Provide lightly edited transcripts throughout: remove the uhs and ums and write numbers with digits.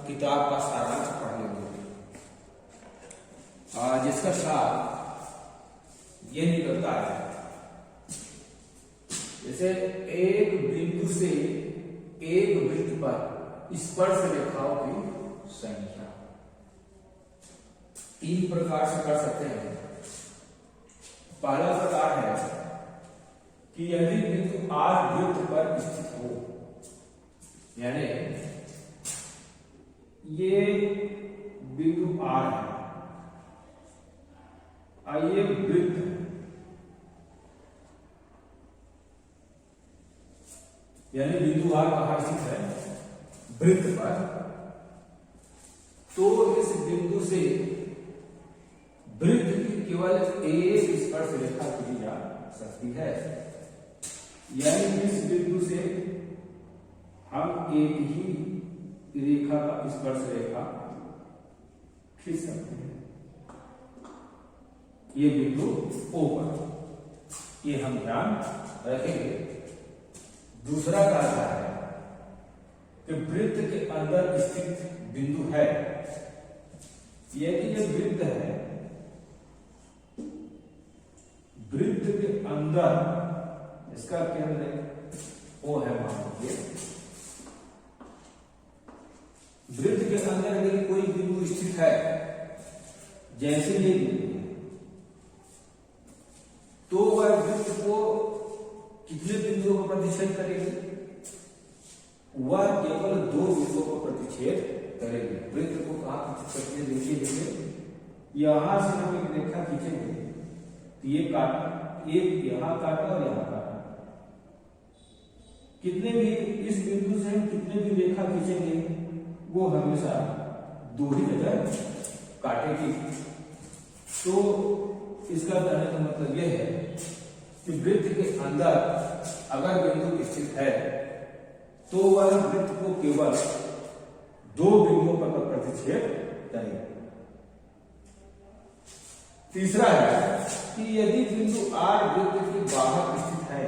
किताब का सारांश पढ़ लेंगे, जिसका सार ये निकलता है जैसे एक बिंदु से एक वृत्त पर स्पर्श रेखाओं की संख्या तीन प्रकार से कर सकते हैं। पहला प्रकार है कि यदि बिंदु R वृत्त पर स्थित हो, यानी ये बिंदु R है और ये वृत्त है, यानी बिंदु R कहां स्थित है? वृत्त पर। तो इस बिंदु से वृत्त की केवल एक स्पर्श रेखा खींची जा सकती है, यानी इस बिंदु से हम एक ही रेखा का स्पर्श रेखा खींच सकते हैं। ये बिंदु O पर, ये हम ध्यान रखेंगे। दूसरा कार्य है कि वृत्त के अंदर स्थित बिंदु है, यदि ये वृत्त है, वृत्त के अंदर इसका केंद्र O है, मान लीजिए वृत्त के अंदर अगर कोई बिंदु स्थित है, जैसे ये बिंदु, तो वह वृत्त को कितने बिंदुओं को प्रतिच्छेद करेगी? वह केवल दो बिंदुओं को प्रतिच्छेद करेगी। वृत्त को कहां प्रतिच्छेद करते हैं? देखिए, जैसे यहां से हम एक रेखा खींचेंगे तो ये काटा, एक यहां काटा और यहां काटा, कितने भी इस बिंदु से हम कितने भी रेखा खींचेंगे वो हमेशा दो ही जगह काटेगी। तो इसका कहने का मतलब यह है कि वृत्त के अंदर अगर बिंदु स्थित है तो वह वृत्त को केवल दो बिंदुओं पर प्रतिच्छेद करेगा। तीसरा है कि यदि बिंदु R वृत्त के बाहर स्थित है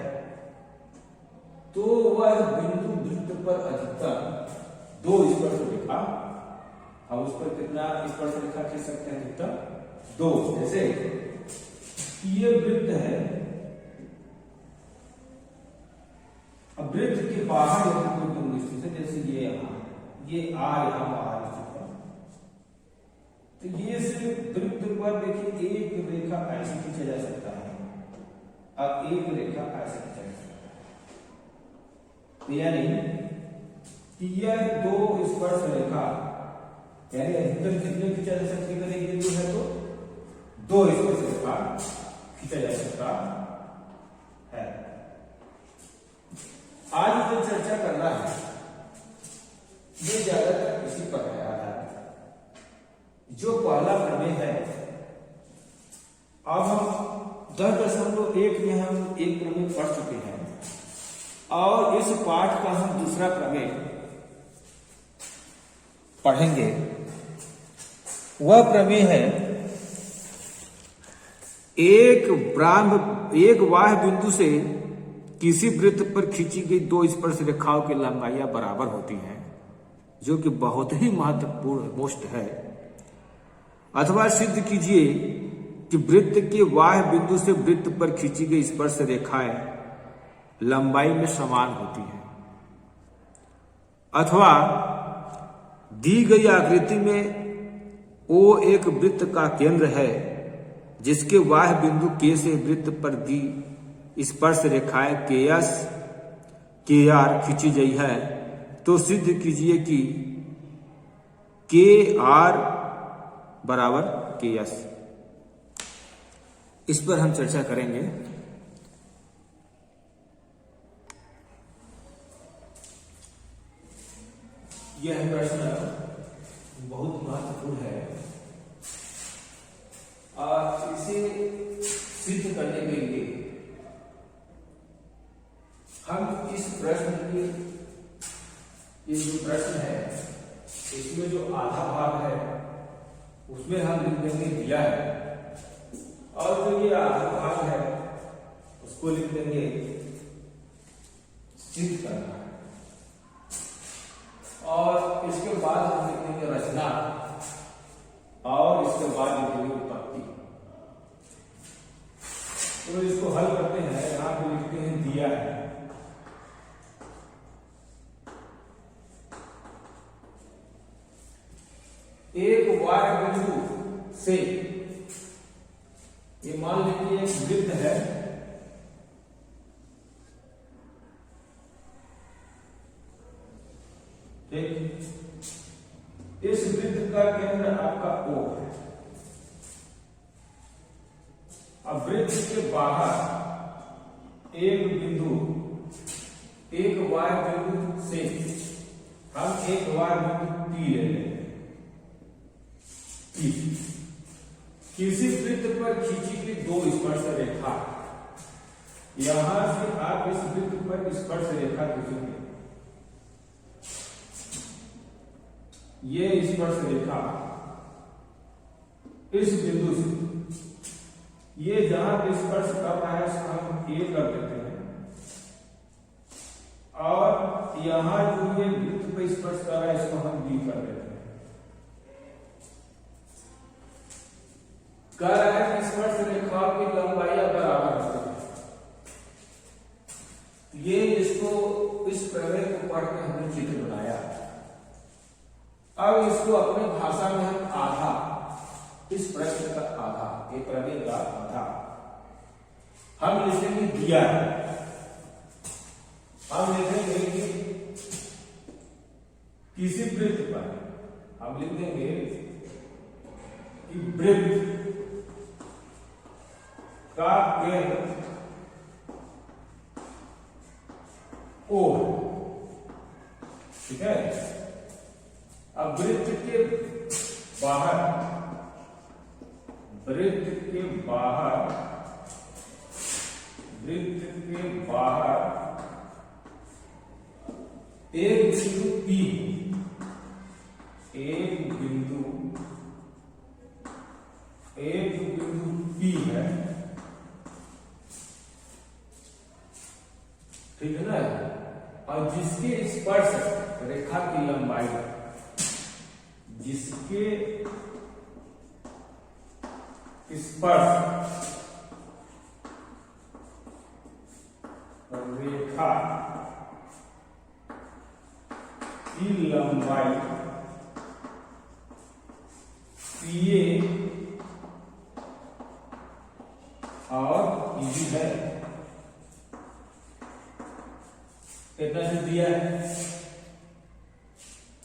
तो वह बिंदु वृत्त पर अधिकतम दो स्पर्श रेखा, हम उस पर कितना स्पर्श रेखा खींच सकते हैं? अधिकतम दो। जैसे ये वृत्त है, अब वृत्त के बाहर यदि कोई बिंदु स्थित है, जैसे ये यहां, ये R यहां बाहर स्थित है, तो ये सिर्फ वृत्त पर देखिए एक रेखा ऐसे खींचा जा सकता है, अब एक रेखा ऐसे खींचा जा सकता है, तो यानी कि यह दो स्पर्श रेखा, यानी अधिकतम कितने खींचा जा सकती है? एक बिंदु है तो दो स्पर्श रेखा खींचा जा सकता है। आज जो चर्चा करना है ये ज्यादातर इसी पर है आधारित। जो पहला प्रमेय है, अब हम 10.1 में हम एक प्रमेय पढ़ चुके हैं और इस पाठ का हम दूसरा प्रमेय पढ़ेंगे। वह प्रमेय है एक बाह्य बिंदु से किसी वृत्त पर खींची गई दो स्पर्श रेखाओं की लंबाइयां बराबर होती हैं, जो कि बहुत ही महत्वपूर्ण मोस्ट है। अथवा सिद्ध कीजिए कि वृत्त के बाह्य बिंदु से वृत्त पर खींची गई स्पर्श रेखाएं लंबाई में समान होती हैं। अथवा दी गई आकृति में O एक वृत्त का केंद्र है जिसके बाह्य बिंदु K से वृत्त पर दी स्पर्श रेखाएं KS, KR खींची गई है, तो सिद्ध कीजिए कि KR बराबर KS। इस पर हम चर्चा करेंगे। यह प्रश्न बहुत महत्वपूर्ण है और इसे सिद्ध करने के लिए हम इस प्रश्न की, ये जो प्रश्न है इसमें जो आधा भाग है उसमें हम लिख देंगे दिया है, और जो ये आधा भाग है उसको लिख देंगे सिद्ध करना है। और इसके बाद हम लिखेंगे रचना और इसके बाद लिखेंगे उत्पत्ति। तो इसको हल करते हैं। यहां पे लिखते हैं दिया है, एक वार बिंदु से, ये मान लीजिए एक वृत्त है, ठीक, इस वृत्त का केंद्र आपका O है। अब वृत्त के बाहर एक बिंदु, एक वार बिंदु से हम एक वार बिंदु P ले लेंगे। किसी वृत्त पर खींची गई दो स्पर्श रेखा, यहां से आप इस वृत्त पर स्पर्श रेखा खींचेंगे, ये स्पर्श रेखा इस बिंदु से, ये जहां पे स्पर्श कर रहा है उसको हम A कर देते हैं, और यहां जो ये वृत्त पे स्पर्श कर रहा है इसको हम B कर देते हैं। कह रहा है कि स्पर्श रेखा की लंबाई बराबर है। ये इसको इस प्रमेय को पढ़ के हमने चित्र बनाया। अब इसको अपने भाषा में हम आधा, इस प्रश्न का आधा, ये प्रमेय का आधा हम लिखेंगे दिया है। हम लिखेंगे कि किसी वृत्त पर हम लिख देंगे कि वृत्त का केंद्र O, ठीक है। अब वृत्त के बाहर, वृत्त के बाहर, वृत्त के बाहर एक बिंदु P, एक बिंदु P है, ठीक है ना, और जिसके स्पर्श रेखा की लंबाई, जिसके स्पर्श रेखा की लंबाई PA और PB है, कितना से दिया है।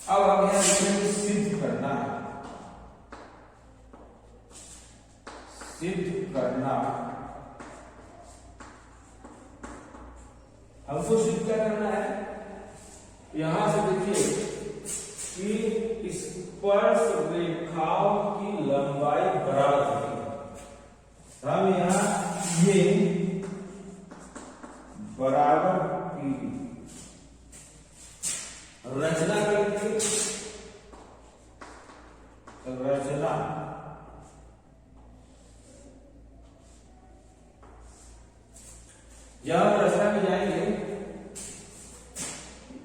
अब हम यहां सिद्ध करना है, सिद्ध करना, हमको सिद्ध क्या करना है, यहां से देखिए कि स्पर्श रेखाओं की लंबाई बराबर होगी। हम यहां ये बराबर PB रचना करेंगे, रचना जब हम रचना में जाएंगे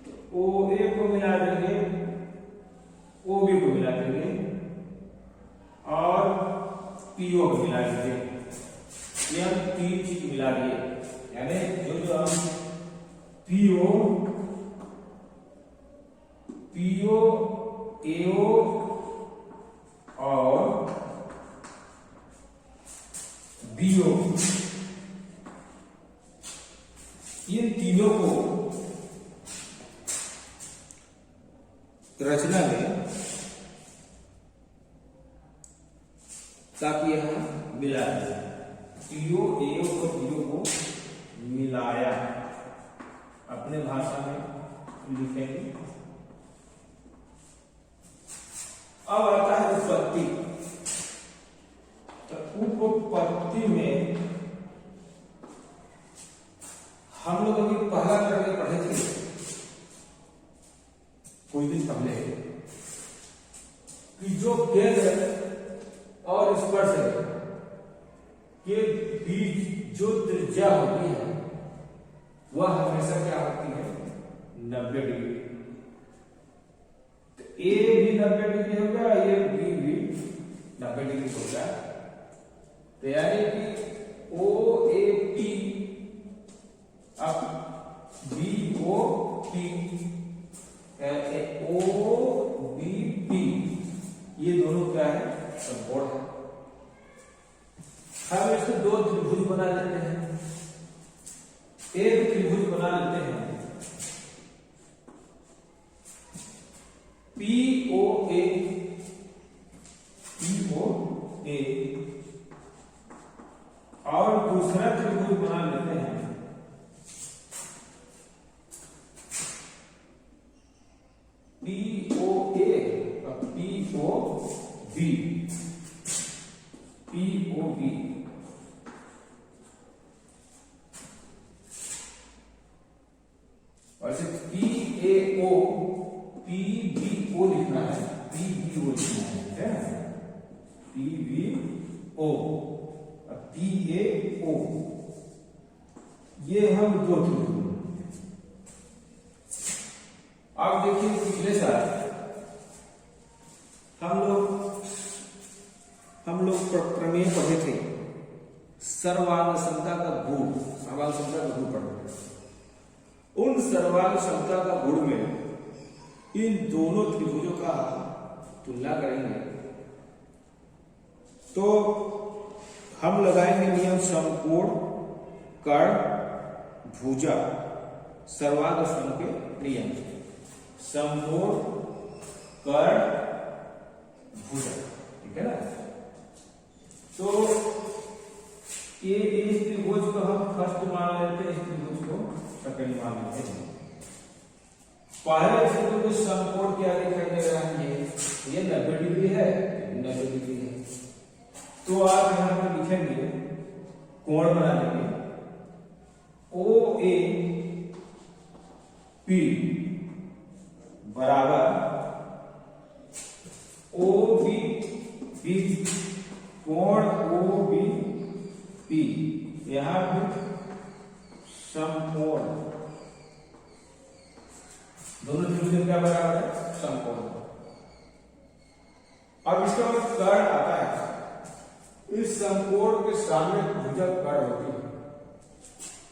तो OA को मिला देंगे, OB को मिला देंगे और PO को मिला देंगे। ये हम तीन चीज मिला दिए, यानी जो हम PO, AO और BO, इन तीनों को रचना में ताकि यहां मिला दिया, PO, AO और BO को मिलाया, अपने भाषा में लिखेंगे। अब आता है उत्पत्ति। तो उपपत्ति में हम लोग अभी पहला करके पढ़े थे कुछ दिन पहले कि जो केंद्र और स्पर्श के बीच जो त्रिज्या होती है वह हमेशा क्या होती है, 90 डिग्री। ए भी 90 डिग्री हो गया, ये बी भी 90 डिग्री हो गया। तो यानी कि ओ ए पी अब B O P, O B P, ये दोनों क्या है, समकोण है। हम इससे दो त्रिभुज बना लेते हैं, एक त्रिभुज बना लेते हैं POA, और दूसरा त्रिभुज बना लेते हैं POA और POB। और से PAO PBO लिखना है, PBO लिखना है, ठीक है, PBO और PAO, ये हम दो त्रिभुज। अब देखिए पिछले साल हम लोग प्रमेय पढ़े थे, सर्वांग समता का गुण, सर्वांग समता का गुण पढ़े थे। उन सर्वांग समता का गुण में इन दोनों त्रिभुजों का तुलना करेंगे तो हम लगाएंगे नियम समकोण कर्ण भुजा, सर्वांग सम के नियम, समकोण कर्ण भुजा, ठीक है ना। तो ये इस त्रिभुज को हम फर्स्ट मान लेते हैं, इस त्रिभुज को सेकंड मान लेते हैं। पहले त्रिभुज में समकोण क्या दिखाई दे रहा है, ये 90 डिग्री है, 90 डिग्री है। तो आप यहां पर लिखेंगे, कोण बना लेंगे OA P बराबर OB P, कोण OBP, यहां पर समकोण, दोनों त्रिभुज क्या बराबर है, समकोण। अब इसका मतलब कर्ण आता है, इस समकोण के सामने भुजा कर्ण होती है,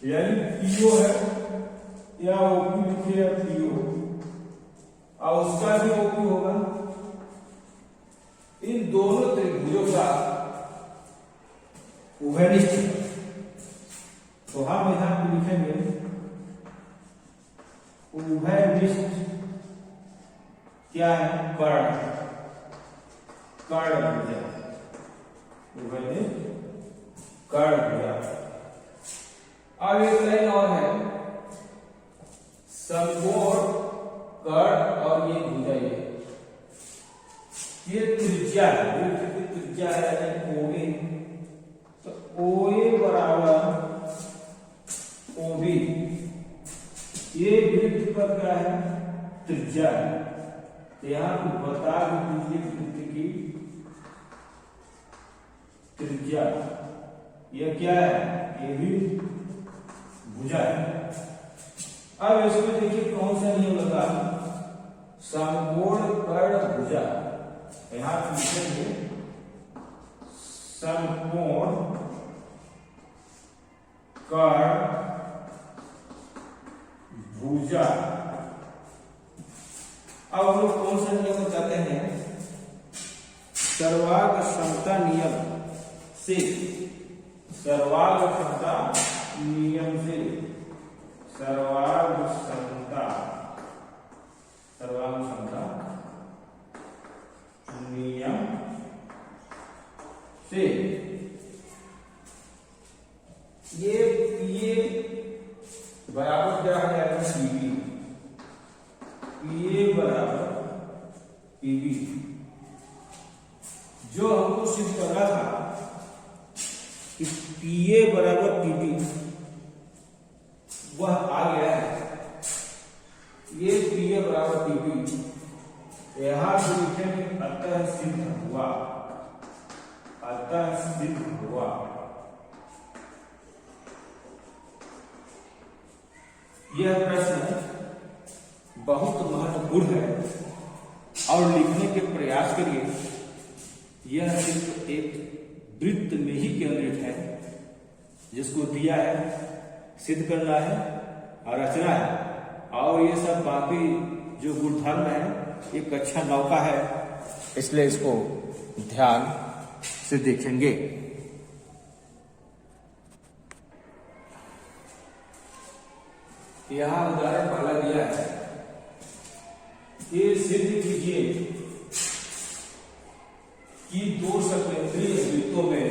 यानी PO है या OP लिखिए या PO, और उसका भी OP होगा। इन दोनों त्रिभुजों का उभयनिष्ठ, तो हम यहां पर लिखेंगे उभयनिष्ठ क्या है, कर्ण, कर्ण भुजा, उभयनिष्ठ कर्ण भुजा। अब एक लाइन और है, समकोण कर्ण और ये भुजा, ये त्रिज्या है, त्रिज्या है OA, तो OA बराबर OB, ये वृत्त पर क्या है, त्रिज्या है। तो यहां पर बता दीजिए वृत्त की त्रिज्या, ये क्या है, ये भी भुजा है। अब इसमें देखिए कौन सा नियम लगा, समकोण कर्ण भुजा, यहां पर लिखेंगे समकोण कर्ण भुजा। अब हम लोग कौन सा नियम बताते हैं, सर्वांग समता नियम से, सर्वांग समता नियम से, सर्वांग समता, सर्वांग समता नियम से ये बराबर क्या है, PB, PA बराबर PB, जो हमको सिद्ध करना था कि PA बराबर PB, वह आ गया है। ये PA बराबर PB यहां से लिखेंगे, अतः सिद्ध हुआ, अतः सिद्ध हुआ। यह प्रश्न बहुत महत्वपूर्ण है, और लिखने के प्रयास करिए। यह सिर्फ एक वृत्त में ही केंद्रित है, जिसको दिया है, सिद्ध करना है और रचना है, और ये सब बाकी जो गुणधर्म है एक अच्छा नौका है, इसलिए इसको ध्यान से देखेंगे। यहां उदाहरण पहला दिया है कि सिद्ध कीजिए कि दो सकेंद्रीय वृत्तों में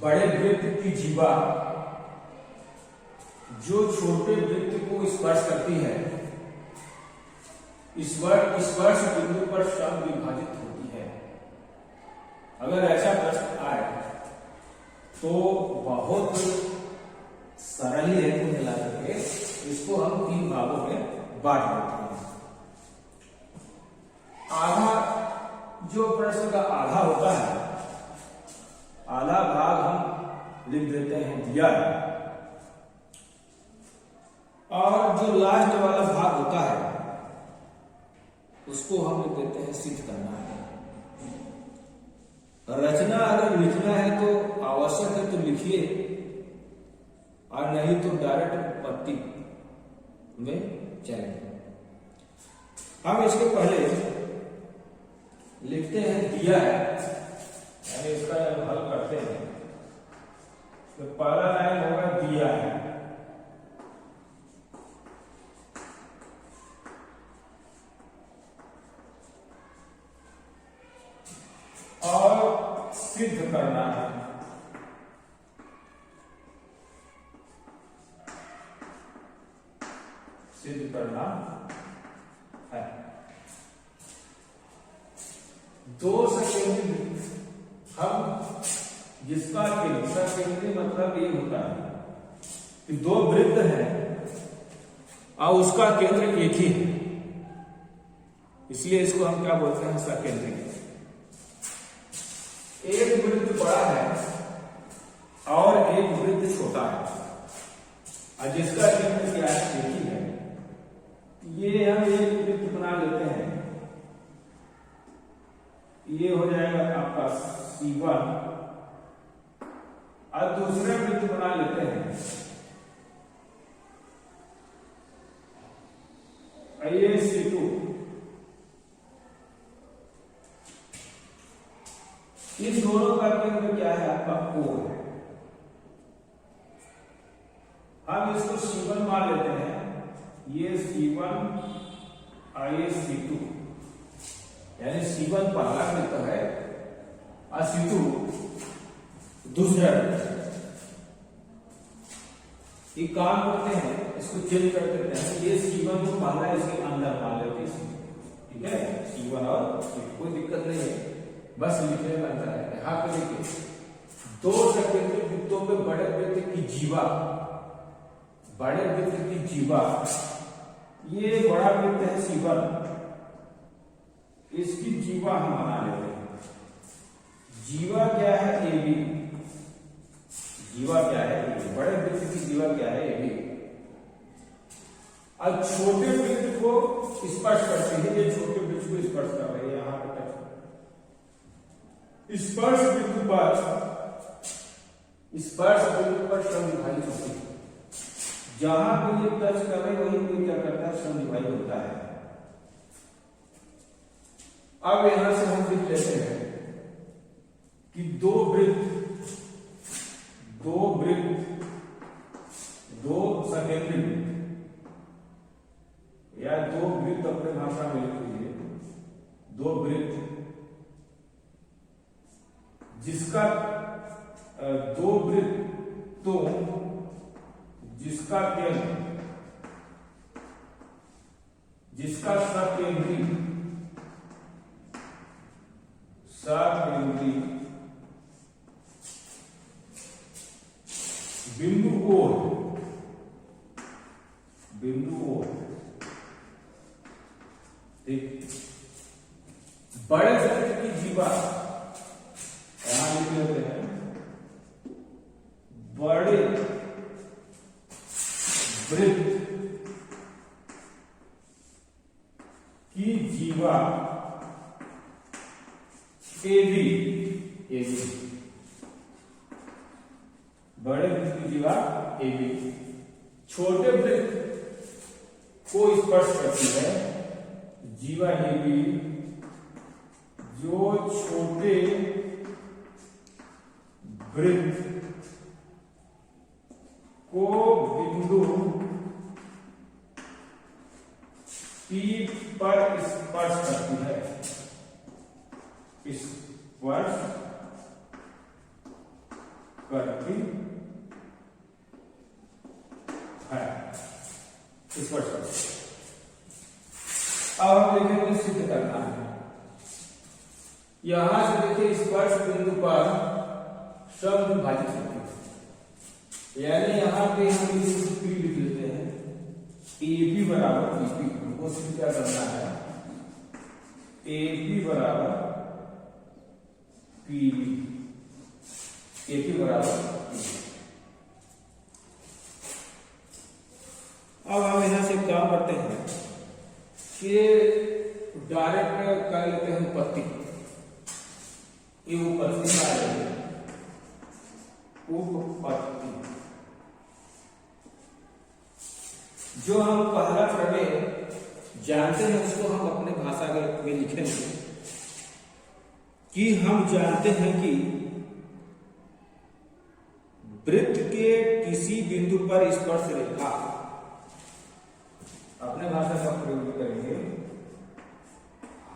बड़े वृत्त की जीवा जो छोटे वृत्त को स्पर्श करती है, स्पर्श बिंदु पर समविभाजित होती है। अगर ऐसा प्रश्न आए तो बहुत सरल ही है, मिला करके इसको हम 3 भागों में बांट देते हैं। आधा, जो प्रश्न का आधा होता है, आधा भाग हम लिख देते हैं दिया है, और जो लास्ट वाला भाग होता है उसको हम लिख देते हैं सिद्ध करना है। रचना अगर लिखना है तो आवश्यक है तो लिखिए, और नहीं तो डायरेक्ट पत्ती में चलेंगे। हम इसके पहले लिखते हैं दिया है, यानी इसका जब हल करते हैं तो पहला लाइन होगा दिया है, और सिद्ध करना है। सिद्ध करना है। दो सेकेंड हम जिसका केंद्रीय मतलब ये होता है कि दो वृत्त है और उसका केंद्र एक ही है, इसलिए इसको हम क्या बोलते हैं, सकेंद्री। एक वृत्त बड़ा है और एक वृत्त छोटा है, और जिसका केंद्र क्या है, एक ही है। ये हम एक वृत्त बना लेते हैं, ये हो जाएगा आपका C1, और दूसरा वृत्त बना लेते हैं, ये C2। इन दोनों का केंद्र क्या है, आपका O है। हम इसको C1 मान लेते हैं, ये C1 और ये C2, यानी C1 पहला वृत्त है और C2 दूसरा वृत्त। ये काम करते हैं, इसको चेंज कर देते हैं, ये C1 को पहला इसके अंदर मान लेते हैं, ठीक है, C1 और C2, कोई दिक्कत नहीं है, बस लिखने में अंतर है। यहां पे देखिए, दो सकेंद्रीय वृत्तों में बड़े वृत्त की जीवा, बड़े वृत्त की जीवा, ये बड़ा वृत्त है C1, इसकी जीवा हम बना लेते हैं। जीवा क्या है, AB। जीवा क्या है, AB। बड़े वृत्त की जीवा क्या है, AB। और छोटे वृत्त को स्पर्श करते हैं, ये छोटे वृत्त को स्पर्श कर रहे हैं, यहां पर स्पर्श बिंदु पर समविभाजित होती है। जहां पे ये टच कर रहे वही पे क्या करता है, समविभाजित होता है। अब यहां से हम लिख लेते हैं कि दो सकेंद्रीय वृत्त, या दो वृत्त अपने भाषा में लिख लीजिए, दो वृत्त जिसका दो वृत्तों जिसका केंद्र, जिसका सकेंद्री बिंदु O ठीक। बड़े वृत्त की जीवा यहां लिख लेते हैं, बड़े वृत्त की AB, AB, बड़े वृत्त की जीवा AB छोटे वृत्त को स्पर्श करती है जीवा AB जो छोटे वृत्त को बिंदु P पर स्पर्श करती है, स्पर्श करती है, स्पर्श करती। अब हम देखेंगे सिद्ध करना है। यहां से देखिए स्पर्श बिंदु पर सब विभाजित होती है, यानी यहां पे हम P लिख लेते हैं, AB बराबर PP, हमको सिद्ध क्या करना है, AB बराबर PB, AP बराबर PB। अब हम यहां से काम करते हैं कि डायरेक्ट कर लेते हैं उपपत्ति, ये उपपत्ति आ रही है, उपपत्ति जो हम पहला प्रमेय जानते हैं उसको हम अपने भाषा में लिखेंगे कि हम जानते हैं कि वृत्त के किसी बिंदु पर स्पर्श रेखा, अपने भाषा का प्रयोग करेंगे,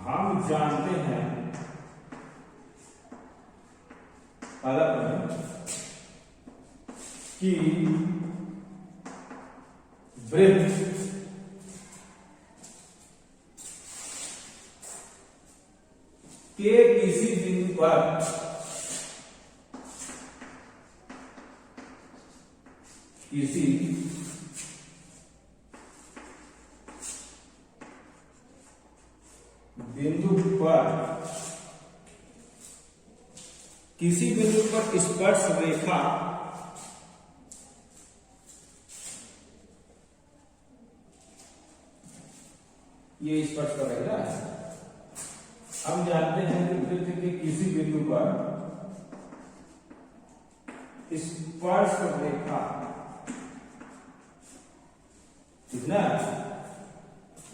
हम जानते हैं पहला प्रमेय कि वृत्त के किसी बिंदु पर किसी बिंदु पर स्पर्श रेखा ये स्पर्श करेगा। हम जानते हैं कि वृत्त के किसी बिंदु पर स्पर्श रेखा कितना,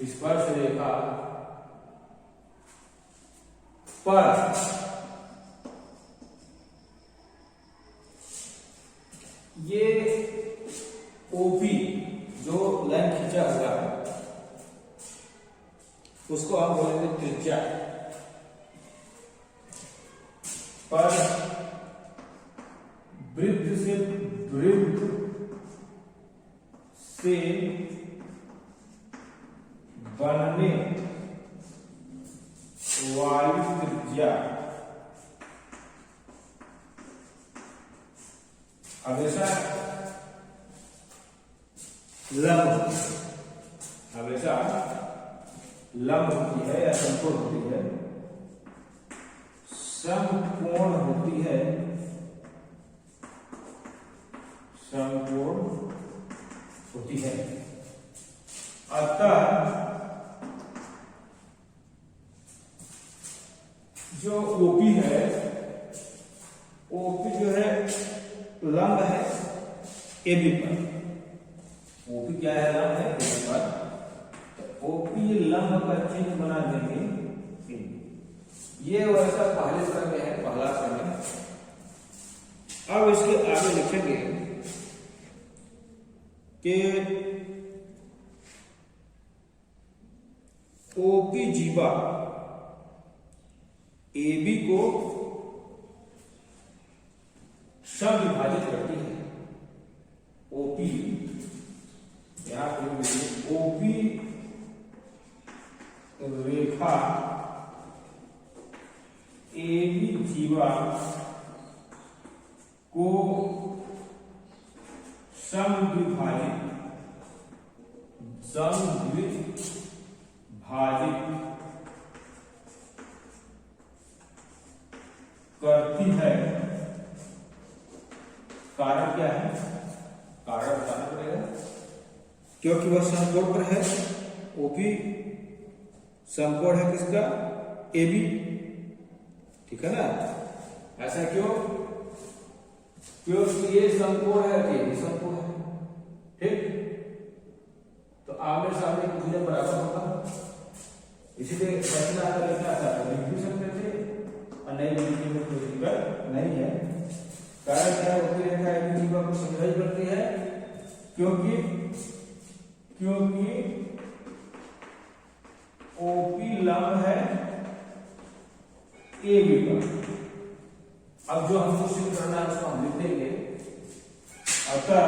स्पर्श रेखा पर ये OP जो लाइन खींचा हुआ है उसको हम बोलेंगे त्रिज्या, पर वृत्त से बनने वाली त्रिज्या हमेशा लंब होती है या समकोण होती है, समकोण होती है, समकोण होती है। अतः जो OP है, OP जो है लंब है AB पर, OP क्या है, लंब है AB पर, तो OP लंब का चिन्ह बना देंगे, ये वैसा पहले समय है, पहला समय। अब इसके आगे लिखेंगे कि OP जीवा AB को समविभाजित करती है। OP यहां पे OP रेखा AB जीवा को समविभाजित करती है। कारण क्या है, कारण बताना पड़ेगा, क्योंकि वह समकोण पर है। OP समकोण है किसका, AB, ठीक है ना। ऐसा क्यों? क्योंकि ये समकोण है, ये भी समकोण है। ठीक, तो आमने सामने की भुजा बराबर होगा, इसीलिए रचना अगर लिखना था तो लिख भी सकते थे और नहीं लिखने में कोई दिक्कत नहीं है। कारण क्या होती रेखा एक जीवा को समझाई पड़ती है, क्योंकि ओपी लंब है ए बी पर। अब जो हमको सिद्ध करना है उसको हम लिख देंगे। अतः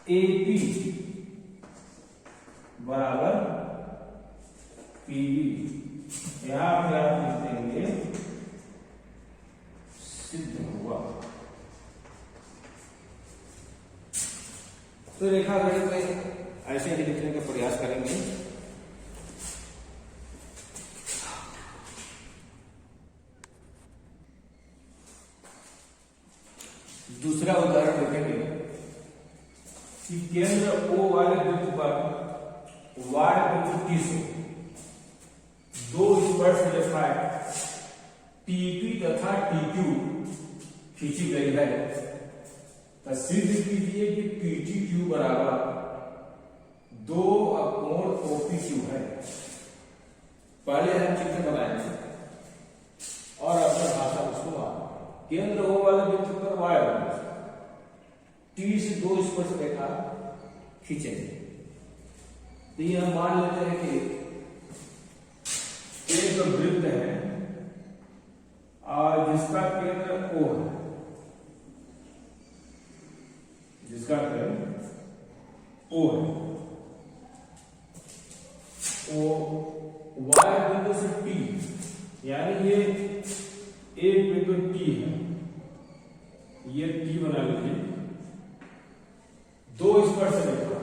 एपी बराबर पीबी, यहां पे आप लिख देंगे सिद्ध हुआ। तो रेखा गणित में ऐसे ही लिखने का प्रयास करेंगे। दूसरा उदाहरण देखेंगे कि केंद्र O वाले वृत्त पर y बिंदु T से दो स्पर्श रेखाएं TP तथा TQ खींची गई है। तो सिद्ध कीजिए कि PTQ बराबर 2/OPQ है। पहले हम चित्र बनाएंगे और अपना भाषा उसको मानेंगे। केंद्र O वाले वृत्त पर y T से दो स्पर्श रेखा खींचेंगे। तो ये हम मान लेते हैं कि एक वृत्त है और जिसका केंद्र O है, जिसका केंद्र O है। O y बिंदु से T, यानी ये एक बिंदु T है, ये T बना लीजिए। दो स्पर्श रेखा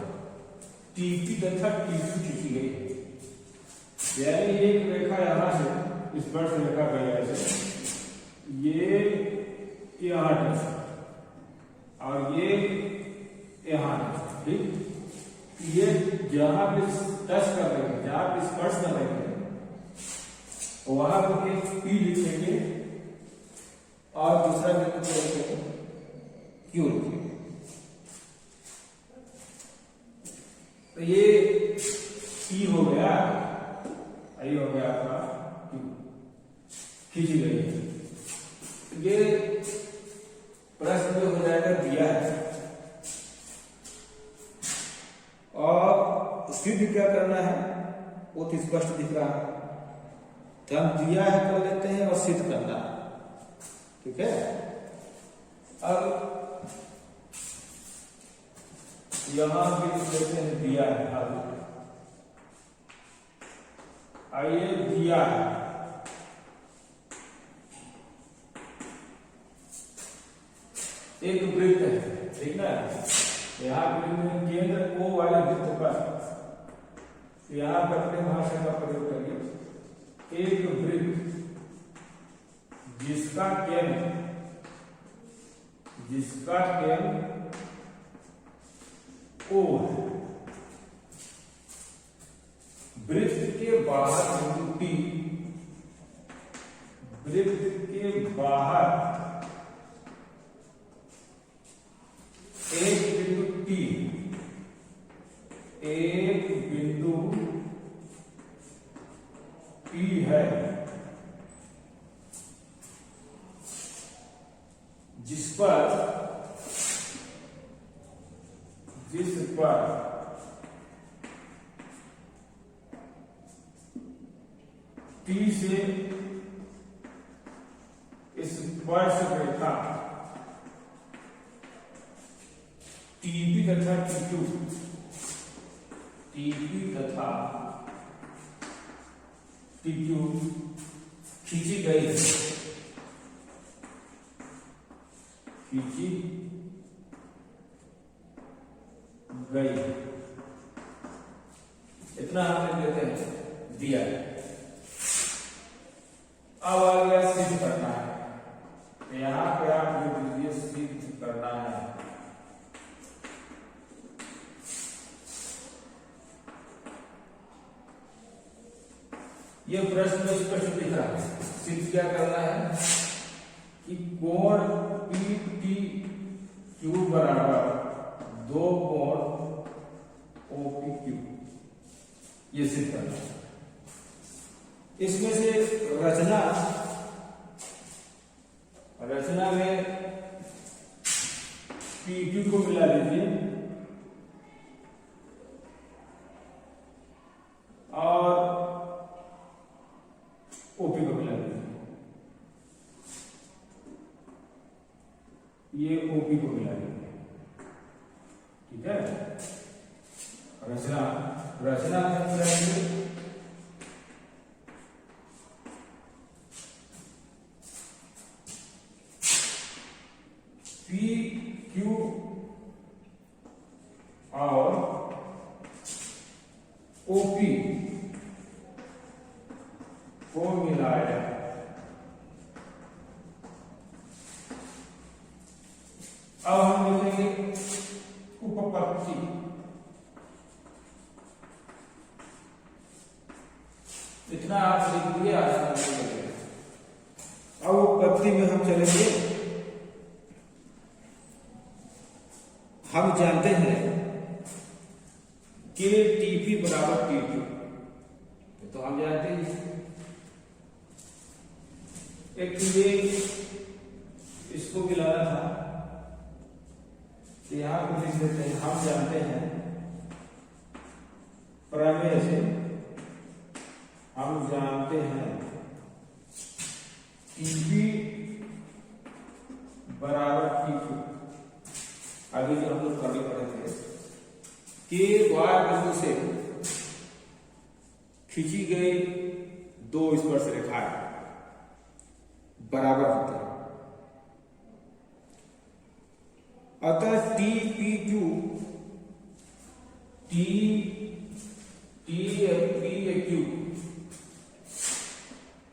TP तथा TQ खींची गई है, यानी एक रेखा यहां से स्पर्श रेखा गई ऐसे, ये यहां टच और ये यहां टच। ठीक, ये जहां पे टच कर रहे हैं, जहां पे स्पर्श कर रहे हैं, वहां पर एक P लिखेंगे और दूसरा बिंदु Q लिखेंगे। तो ये P हो गया, ये हो गया आपका Q, खींची गई है। ये प्रश्न जो हो जाएगा दिया है और सिद्ध क्या करना है वो तो स्पष्ट दिख रहा है। तो हम दिया है कर लेते हैं और सिद्ध करना है। ठीक है, अब यहां भी देते हैं दिया है। आइए दिया है एक वृत्त है, ठीक ना। यहाँ केंद्र O वाले वृत्त पर यहाँ पर अपने भाषा का प्रयोग करिए। एक वृत्त जिसका केंद्र O है, वृत्त के बाहर बिंदु T, वृत्त के बाहर एक बिंदु T, एक बिंदु T है, जिस पर T से स्पर्श रेखा TP तथा TQ खींची गई है, इतना हमें देते हैं दिया है। अब आ गया सिद्ध करना है। यहां पे आप लिख लीजिए सिद्ध करना है। ये प्रश्न में स्पष्ट दिख रहा है। सिर्फ क्या करना है कि कोण PTQ बराबर 2 कोण OPQ, ये सिद्ध करना है। इसमें से रचना में PQ को मिला लीजिए और OP को मिला लीजिए, ये OP को मिला लीजिए, ठीक है। रचना में मिलाएंगे PQ और OP को मिलाया, अब हम लिखेंगे उपपत्ति। इतना आप लिख दिए, आसान से लिखेंगे। अब उपपत्ति में हम चलेंगे। हम जानते हैं कि TP बराबर TQ, तो हम जानते हैं। एक ये इसको मिलाना था, तो यहां पर लिख देते हैं। हम जानते हैं प्रमेय से, हम जानते हैं TP बराबर TQ। अभी जो हम लोग कभी पढ़े थे कि y बिंदु से खींची गई 2 स्पर्श रेखाएं बराबर होती है, अतः TPQ TPQ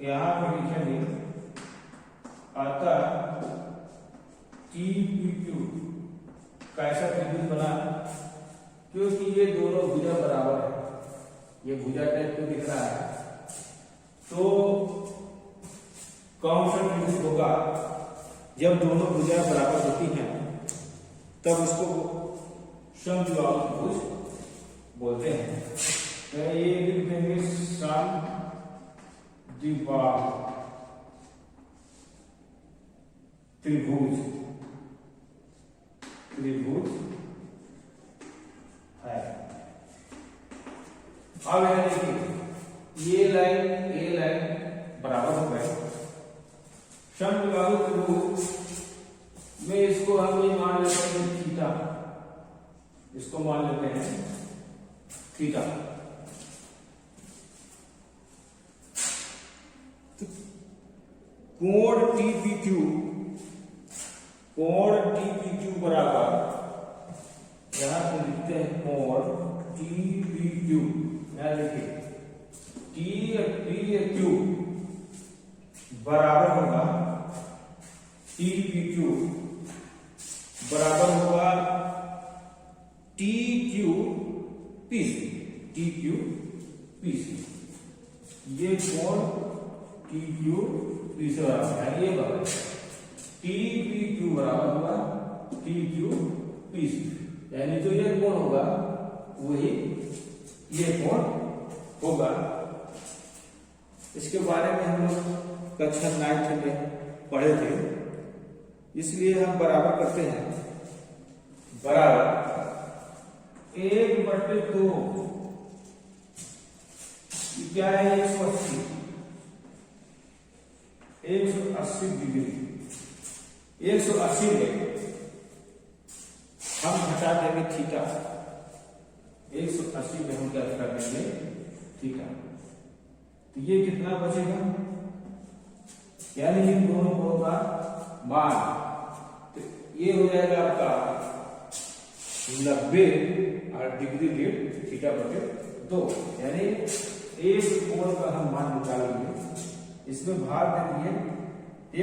यहां पर लिखेंगे, अतः TPQ कैसा त्रिभुज बना, क्योंकि ये दोनों भुजा बराबर है। ये भुजा टाइप को दिख रहा है, तो कौन सा त्रिभुज होगा? जब दोनों भुजा बराबर होती हैं तब उसको समद्विबाहु त्रिभुज बोलते हैं। तो ये लिख देंगे समद्विबाहु त्रिभुज है। अब यह देखिए, ये लाइन बराबर हो गए। समद्विबाहु त्रिभुज में इसको हम ये मान लेते हैं थीटा, इसको मान लेते हैं थीटा। कोण TPQ बराबर, यहां पे लिखते हैं कोण TPQ, यहां देखिए TPQ बराबर होगा, TPQ बराबर होगा TQPC। ये कोण TQPC बराबर है, ये बराबर TPQ बराबर होगा TQPC, यानी जो ये कोण होगा वही ये कोण होगा। इसके बारे में हम लोग कक्षा 9 में पढ़े थे, इसलिए हम बराबर करते हैं। बराबर 1/2 क्या है? 180 डिग्री। 180 में हम हटा देंगे थीटा, 180 में हम क्या कर देंगे थीटा, तो ये कितना बचेगा? यानी इन दोनों कोणों का मान, तो ये हो जाएगा आपका 90 और डिग्री रेट θ/2, यानी एक कोण का हम मान निकालेंगे। इसमें भाग दे दिए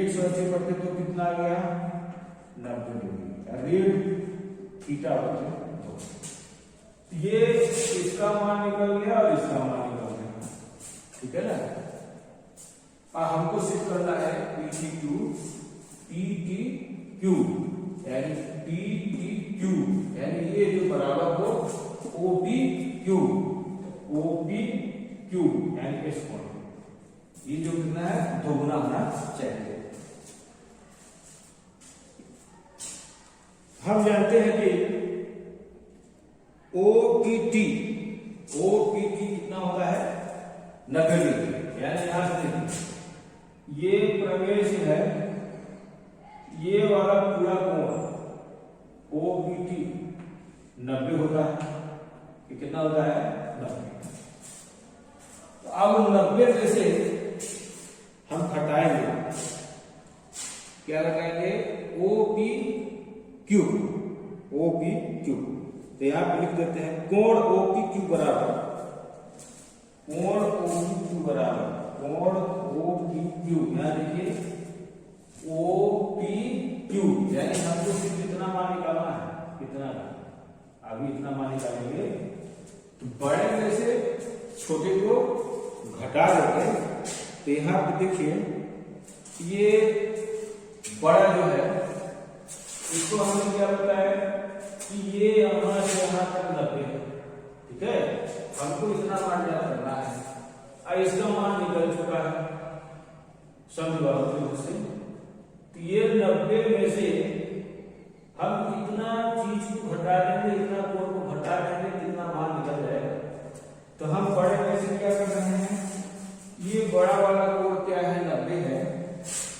180/2 कितना आ गया? 90 डिग्री रेट θ/2। ये इसका मान निकल गया और इसका मान निकल गया। ठीक है ना। हमको सिद्ध करना है PTQ, PTQ यानी PTQ यानी ये जो बराबर हो OPQ, OPQ यानी इस कोण, ये जो कितना है दोगुना होना चाहिए। हम जानते हैं कि OPT कितना होता है 90 डिग्री, यानी यहां से देखिए ये प्रवेश है, ये वाला पूरा कोण OPT 90 होता है, ये कितना होता है 90। तो अब 90 में से हम घटाएंगे, क्या लगाएंगे OPQ, तो यहां पे लिख देते हैं कोण OPQ बराबर, कोण OPQ यहां देखिए OPQ यानी हमको सिर्फ कितना मान निकालना है, कितना का अभी इतना मान निकालेंगे। तो बड़े में से छोटे को घटा देते हैं, तो यहां पे देखिए ये बड़ा जो है इसको हमने क्या बताया कि ये यहां से यहां तक 90 है, ठीक है। हमको इतना मान ज्ञात करना है, और इसका मान निकल चुका है समझ से। तो ये 90 में से हम इतना चीज को घटा देंगे, इतना कोण को घटा देंगे, कितना मान निकल जाएगा। तो हम बड़े में से क्या कर रहे हैं, ये बड़ा वाला कोण क्या है 90 है,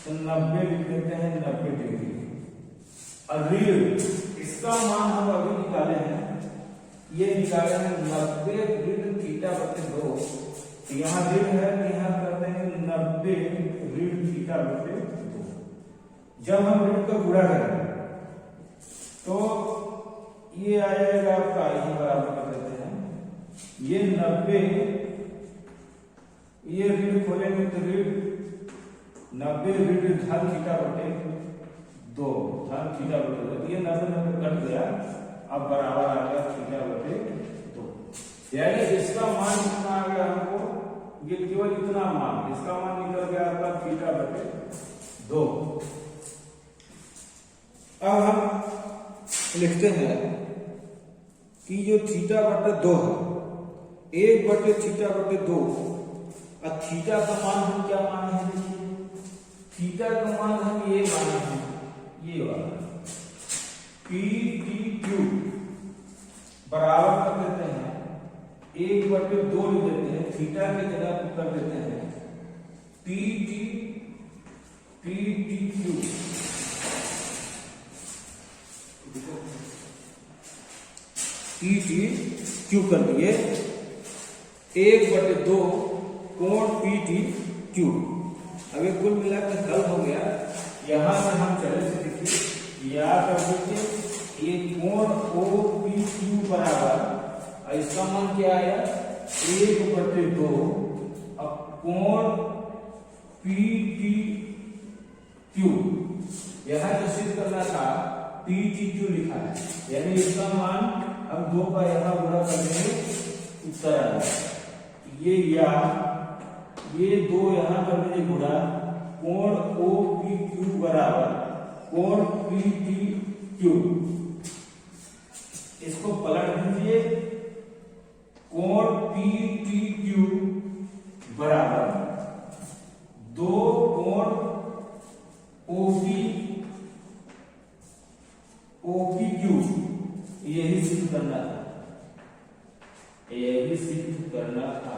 तो 90 लिख देते हैं 90 डिग्री। और ऋण इसका मान हम अभी निकाले हैं, ये निकाले हैं 90 ऋण थीटा बटे 2। तो यहाँ ऋण है, तो यहाँ करते हैं 90 ऋण थीटा बटे 2। जब हम ऋण का गुणा करेंगे तो ये आ जाएगा आपका, यही बराबर कर देते हैं ये 90, ये ऋण खोलेंगे तो ऋण 90 ऋण धन थीटा बटे 2, धन थीटा बटे 2, ये 90 कट गया, अब बराबर आ गया थीटा बटे 2। यानी इसका मान कितना आ गया हमको, ये केवल इतना मान, इसका मान निकल गया आपका थीटा बटे 2। अब हम लिखते हैं कि जो थीटा बटे 2 है, 1 बटे थीटा बटे 2, और थीटा का मान हम क्या माने हैं, देखिए थीटा का मान हम ये माने हैं, ये वाला PTQ बराबर कर देते हैं 1 बटे 2 लिख देते हैं, थीटा की जगह पर कर देते हैं PTQ कर दिए 1 बटे 2 कोण PTQ। अब ये कुल मिलाकर हल हो गया। यहां से हम चले से देखिए याद कर दीजिए, ये कोण OPQ बराबर, इसका मान क्या आया 1 बटे 2, अब कोण PTQ यहां जो सिद्ध करना था PTQ लिखा है, यानी इसका मान हम 2 का यहां गुणा कर देंगे, उत्तर आएगा ये 2 यहां कर देंगे गुणा, कोण OPQ बराबर कोण PTQ, इसको पलट दीजिए, कोण PTQ बराबर 2 कोण OPQ, यही सिद्ध करना था, यही सिद्ध करना था।